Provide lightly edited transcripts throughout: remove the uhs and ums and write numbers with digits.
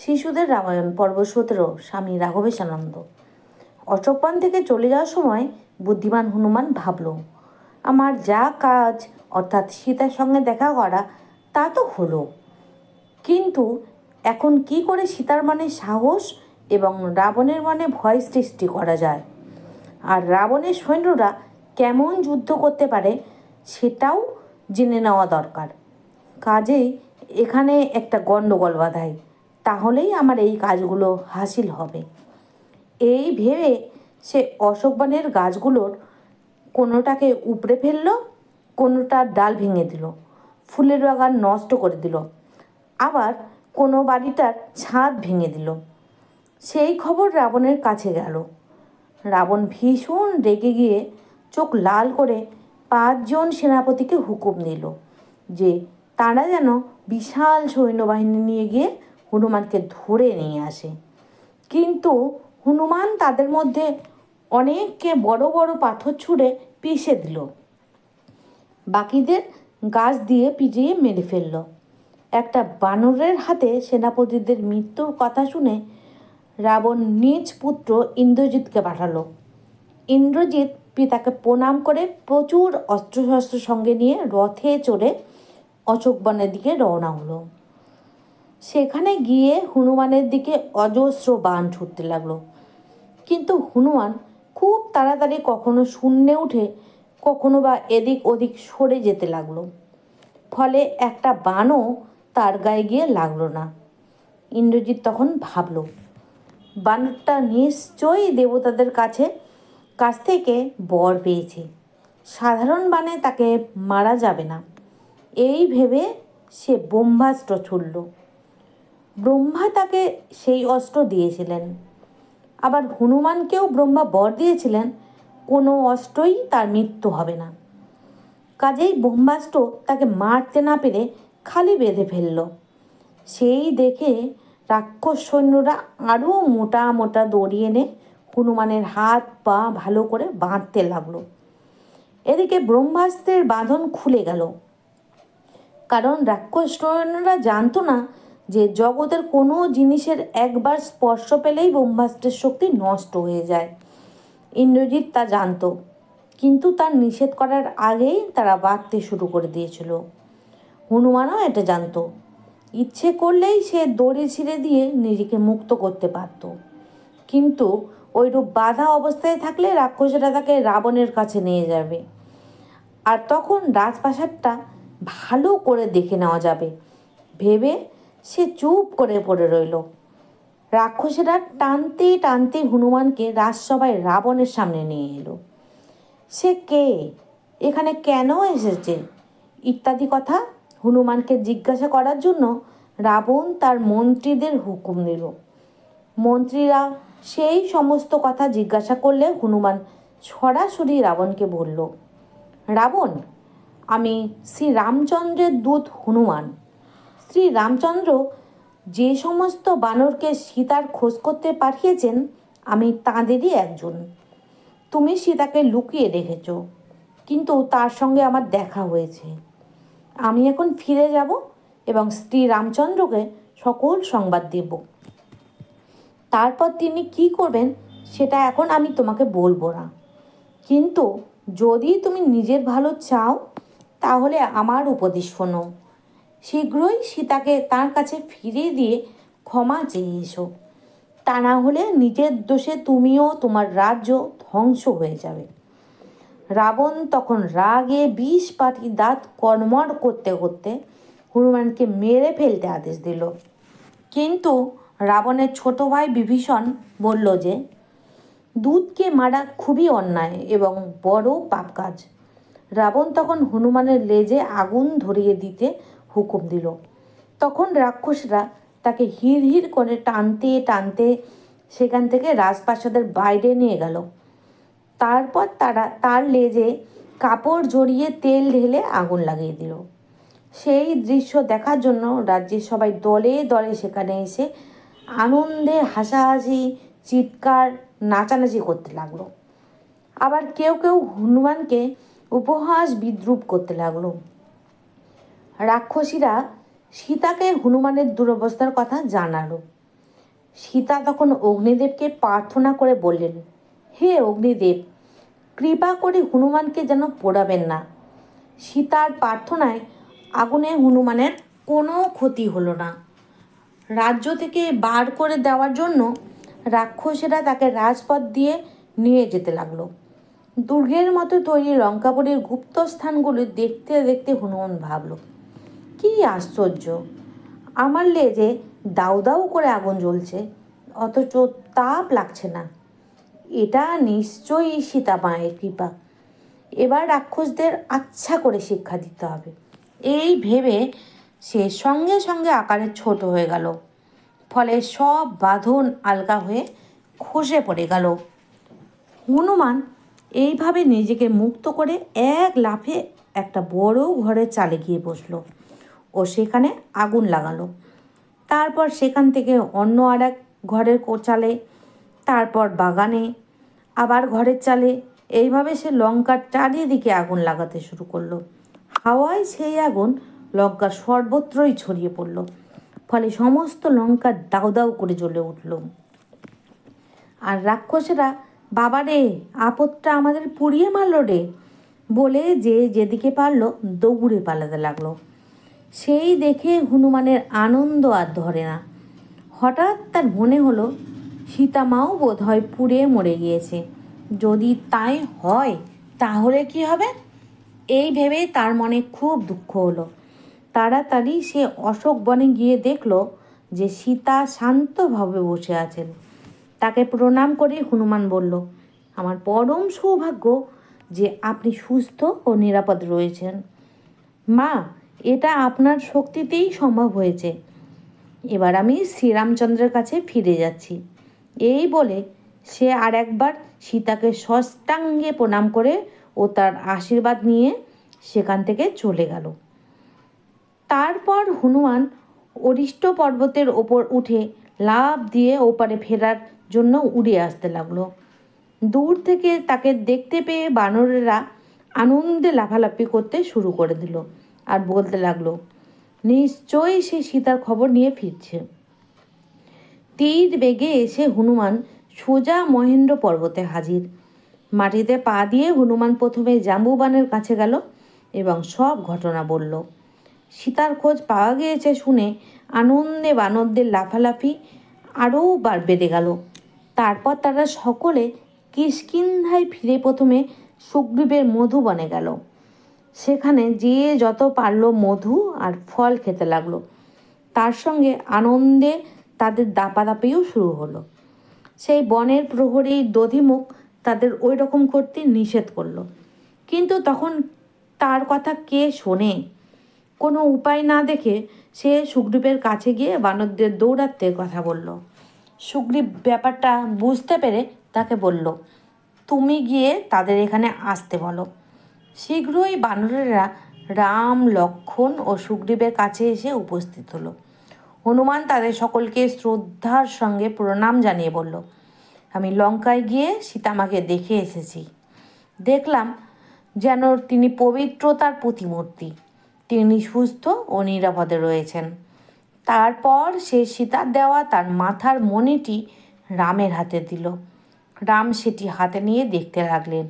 শিশুদের রামায়ণ পর্ব 17 স্বামী রাঘবেশানন্দ। অশোকবন থেকে চলে যাওয়ার সময় বুদ্ধিমান হনুমান ভাবল, আমার যা কাজ অর্থাৎ সীতার সঙ্গে দেখা করা তা তো হলো, কিন্তু এখন কি করে সীতার মনে সাহস এবং রাবণের মনে ভয় সৃষ্টি করা যায়, আর রাবণের সৈন্যরা কেমন যুদ্ধ করতে পারে সেটাও জেনে নেওয়া দরকার। কাজেই এখানে একটা গণ্ডগোল বাধাই, তাহলেই আমার এই কাজগুলো হাসিল হবে। এই ভেবে সে অশোকবনের গাছগুলোর কোনোটাকে উপড়ে ফেলল, কোনোটার ডাল ভেঙে দিল, ফুলের বাগান নষ্ট করে দিল, আবার কোনো বাড়িটার ছাদ ভেঙে দিল। সেই খবর রাবণের কাছে গেল। রাবণ ভীষণ রেগে গিয়ে চোখ লাল করে 5 জন সেনাপতিকে হুকুম দিল যে তারা যেন বিশাল সৈন্যবাহিনী নিয়ে গিয়ে হনুমানকে ধরে নিয়ে আসে। কিন্তু হনুমান তাদের মধ্যে অনেককে বড় বড় পাথর ছুঁড়ে পিষে দিল, বাকিদের গাছ দিয়ে পিটিয়ে মেরে ফেলল। একটা বানরের হাতে সেনাপতিদের মৃত্যুর কথা শুনে রাবণ নিজ পুত্র ইন্দ্রজিৎকে পাঠালো। ইন্দ্রজিৎ পিতাকে প্রণাম করে প্রচুর অস্ত্রশস্ত্র সঙ্গে নিয়ে রথে চড়ে অশোকবনের দিকে রওনা হলো। সেখানে গিয়ে হনুমানের দিকে অজস্র বাণ ছুটতে লাগলো, কিন্তু হনুমান খুব তাড়াতাড়ি কখনো শূন্যে উঠে কখনো বা এদিক ওদিক সরে যেতে লাগলো, ফলে একটা বাণও তার গায়ে গিয়ে লাগলো না। ইন্দ্রজিৎ তখন ভাবল, বানরটা নিশ্চয়ই দেবতাদের কাছ থেকে বর পেয়েছে, সাধারণ বাণে তাকে মারা যাবে না। এই ভেবে সে ব্রহ্মাস্ত্র ছুড়ল। ব্রহ্মা তাকে সেই অস্ত্র দিয়েছিলেন, আবার হনুমানকেও ব্রহ্মা বর দিয়েছিলেন কোনো অস্ত্রই তার মৃত্যু হবে না। কাজেই ব্রহ্মাস্ত্র তাকে মারতে না পেরে খালি বেঁধে ফেলল। সেই দেখে রাক্ষস সৈন্যরা আরও মোটা মোটা দড়ি এনে হনুমানের হাত পা ভালো করে বাঁধতে লাগলো। এদিকে ব্রহ্মাস্ত্রের বাঁধন খুলে গেল, কারণ রাক্ষস সৈন্যরা জানতো না যে জগতের কোনো জিনিসের একবার স্পর্শ পেলেই ব্রহ্মাস্ত্রের শক্তি নষ্ট হয়ে যায়। ইন্দ্রজিৎ তা জানতো, কিন্তু তার নিষেধ করার আগেই তারা বাঁধতে শুরু করে দিয়েছিল। হনুমানও এটা জানতো, ইচ্ছে করলেই সে দড়ি ছিঁড়ে দিয়ে নিজেকে মুক্ত করতে পারত, কিন্তু ওইরূপ বাধা অবস্থায় থাকলে রাক্ষসেরা তাকে রাবণের কাছে নিয়ে যাবে, আর তখন রাজপ্রাসাদটা ভালো করে দেখে নেওয়া যাবে ভেবে সে চুপ করে পড়ে রইল। রাক্ষসেরা টানতে টানতে হনুমানকে রাজসভায় রাবণের সামনে নিয়ে এলো। সে কে, এখানে কেন এসেছে ইত্যাদি কথা হনুমানকে জিজ্ঞাসা করার জন্য রাবণ তার মন্ত্রীদের হুকুম দিল। মন্ত্রীরা সেই সমস্ত কথা জিজ্ঞাসা করলে হনুমান সরাসরি রাবণকে বলল, রাবণ, আমি শ্রী রামচন্দ্রের দূত হনুমান। শ্রী রামচন্দ্র যে সমস্ত বানরকে সীতার খোঁজ করতে পাঠিয়েছেন আমি তাঁদেরই একজন। তুমি সীতাকে লুকিয়ে রেখেছ, কিন্তু তার সঙ্গে আমার দেখা হয়েছে। আমি এখন ফিরে যাব এবং শ্রী রামচন্দ্রকে সকল সংবাদ দেব। তারপর তিনি কি করবেন সেটা এখন আমি তোমাকে বলবো না, কিন্তু যদি তুমি নিজের ভালো চাও তাহলে আমার উপদেশ শোনো। শীঘ্রই সীতাকে তার কাছে ফিরিয়ে দিয়ে ক্ষমা চেয়ে এসো, তা না হলে নিজের দোষে তুমিও তোমার রাজ্য ধ্বংস হয়ে যাবে। রাবণ তখন রাগে 20 দাঁত কড়মড় করতে করতে হনুমানকে মেরে ফেলতে আদেশ দিল, কিন্তু রাবণের ছোট ভাই বিভীষণ বলল যে দূতকে মারা খুবই অন্যায় এবং বড় পাপ কাজ। রাবণ তখন হনুমানের লেজে আগুন ধরিয়ে দিতে হুকুম দিল। তখন রাক্ষসরা তাকে হিড় হিড় করে টানতে টানতে সেখান থেকে রাজপ্রাসাদের বাইরে নিয়ে গেল। তারপর তারা তার লেজে কাপড় জড়িয়ে তেল ঢেলে আগুন লাগিয়ে দিল। সেই দৃশ্য দেখার জন্য রাজ্যের সবাই দলে দলে সেখানে এসে আনন্দে হাসাহাসি চিৎকার নাচানাচি করতে লাগলো। আবার কেউ কেউ হনুমানকে উপহাস বিদ্রূপ করতে লাগলো। রাক্ষসীরা সীতাকে হনুমানের দুরবস্থার কথা জানালো। সীতা তখন অগ্নিদেবকে প্রার্থনা করে বললেন, হে অগ্নিদেব, কৃপা করে হনুমানকে যেন পোড়াবেন না। সীতার প্রার্থনায় আগুনে হনুমানের কোনো ক্ষতি হলো না। রাজ্য থেকে বার করে দেওয়ার জন্য রাক্ষসেরা তাকে রাজপথ দিয়ে নিয়ে যেতে লাগলো। দুর্গের মতো তৈরি লঙ্কাপুরীর গুপ্ত স্থানগুলি দেখতে দেখতে হনুমান ভাবল, কী আশ্চর্য, আমার লেজে দাউ দাউ করে আগুন জ্বলছে, অথচ তাপ লাগছে না। এটা নিশ্চয়ই সীতা মায়ের কৃপা। এবার রাক্ষসদের আচ্ছা করে শিক্ষা দিতে হবে। এই ভেবে সে সঙ্গে সঙ্গে আকারে ছোট হয়ে গেল। ফলে সব বাঁধন আলগা হয়ে খসে পড়ে গেল। হনুমান এইভাবে নিজেকে মুক্ত করে এক লাফে একটা বড় ঘরের চালে গিয়ে বসলো ও সেখানে আগুন লাগালো। তারপর সেখান থেকে অন্য আর এক ঘরের চালে, তারপর বাগানে, আবার ঘরের চালে, এইভাবে সে লঙ্কার চারিদিকে আগুন লাগাতে শুরু করলো। হাওয়ায় সেই আগুন লঙ্কার সর্বত্রই ছড়িয়ে পড়ল। ফলে সমস্ত লঙ্কা দাউ দাউ করে জ্বলে উঠল। আর রাক্ষসেরা, বাবা রে, আপদটা আমাদের পুড়িয়ে মারল রে বলে যে যেদিকে পারল দৌড়ে পালাতে লাগলো। সেই দেখে হনুমানের আনন্দ আর ধরে না। হঠাৎ তার মনে হলো সীতামাও বোধ হয় পুড়ে মরে গিয়েছে। যদি তাই হয় তাহলে কি হবে? এই ভেবেই তার মনে খুব দুঃখ হলো। তাড়াতাড়ি সে অশোক বনে গিয়ে দেখল যে সীতা শান্তভাবে বসে আছেন। তাকে প্রণাম করে হনুমান বলল, আমার পরম সৌভাগ্য যে আপনি সুস্থ ও নিরাপদ রয়েছেন। মা, এটা আপনার শক্তিতেই সম্ভব হয়েছে। এবার আমি শ্রীরামচন্দ্রের কাছে ফিরে যাচ্ছি। এই বলে সে আর একবার সীতাকে ষষ্ঠাঙ্গে প্রণাম করে ও তার আশীর্বাদ নিয়ে সেখান থেকে চলে গেল। তারপর হনুমান অরিষ্ট পর্বতের ওপর উঠে লাফ দিয়ে ওপারে ফেরার জন্য উড়ে আসতে লাগলো। দূর থেকে তাকে দেখতে পেয়ে বানরেরা আনন্দে লাফালাফি করতে শুরু করে দিল আর বলতে লাগলো, নিশ্চয়ই সে সীতার খবর নিয়ে ফিরছে। তীর বেগে এসে হনুমান সোজা মহেন্দ্র পর্বতে হাজির। মাটিতে পা দিয়ে হনুমান প্রথমে জাম্বুবানের কাছে গেল এবং সব ঘটনা বলল। সীতার খোঁজ পাওয়া গিয়েছে শুনে আনন্দে বানরদের লাফালাফি আরও বেড়ে গেল। তারপর তারা সকলে কিষ্কিন্ধায় ফিরে প্রথমে সুগ্রীবের মধুবনে গেল। সেখানে যে যত পারল মধু আর ফল খেতে লাগলো। তার সঙ্গে আনন্দে তাদের দাপাদাপিও শুরু হলো। সেই বনের প্রহরী দধিমুখ তাদের ওই রকম করতে নিষেধ করলো, কিন্তু তখন তার কথা কে শোনে? কোনো উপায় না দেখে সে সুগ্রীবের কাছে গিয়ে বানরদের দৌড়াতে কথা বলল। সুগ্রীব ব্যাপারটা বুঝতে পেরে তাকে বলল, তুমি গিয়ে তাদের এখানে আসতে বলো। শীঘ্রই বানরেরা রাম, লক্ষ্মণ ও সুগ্রীবের কাছে এসে উপস্থিত হলো। হনুমান তাদের সকলকে শ্রদ্ধার সঙ্গে প্রণাম জানিয়ে বলল, আমি লঙ্কায় গিয়ে সীতামাকে দেখে এসেছি। দেখলাম যেন তিনি পবিত্রতার প্রতিমূর্তি। তিনি সুস্থ ও নিরাপদে রয়েছেন। তারপর সে সীতার দেওয়া তার মাথার মণিটি রামের হাতে দিল। রাম সেটি হাতে নিয়ে দেখতে লাগলেন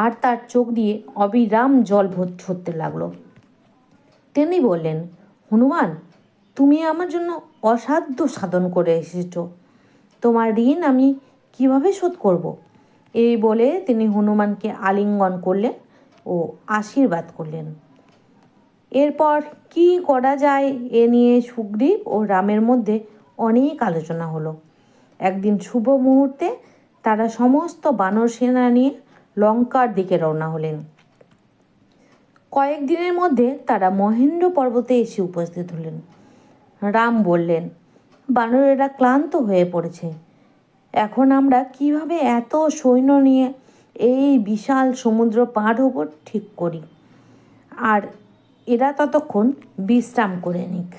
আর তার চোখ দিয়ে অবিরাম জল ঝরতে লাগলো। তিনি বললেন, হনুমান, তুমি আমার জন্য অসাধ্য সাধন করে এসেছ। তোমার ঋণ আমি কিভাবে শোধ করব? এই বলে তিনি হনুমানকে আলিঙ্গন করলেন ও আশীর্বাদ করলেন। এরপর কি করা যায় এ নিয়ে সুগ্রীব ও রামের মধ্যে অনেক আলোচনা হলো। একদিন শুভ মুহূর্তে তারা সমস্ত বানর সেনা নিয়ে লঙ্কার দিকে রওনা হলেন। কয়েকদিনের মধ্যে তারা মহেন্দ্র পর্বতে এসে উপস্থিত হলেন। রাম বললেন, বানরেরা ক্লান্ত হয়ে পড়েছে। এখন আমরা কিভাবে এত সৈন্য নিয়ে এই বিশাল সমুদ্র পার হব ঠিক করি, আর এরা ততক্ষণ বিশ্রাম করে নিক।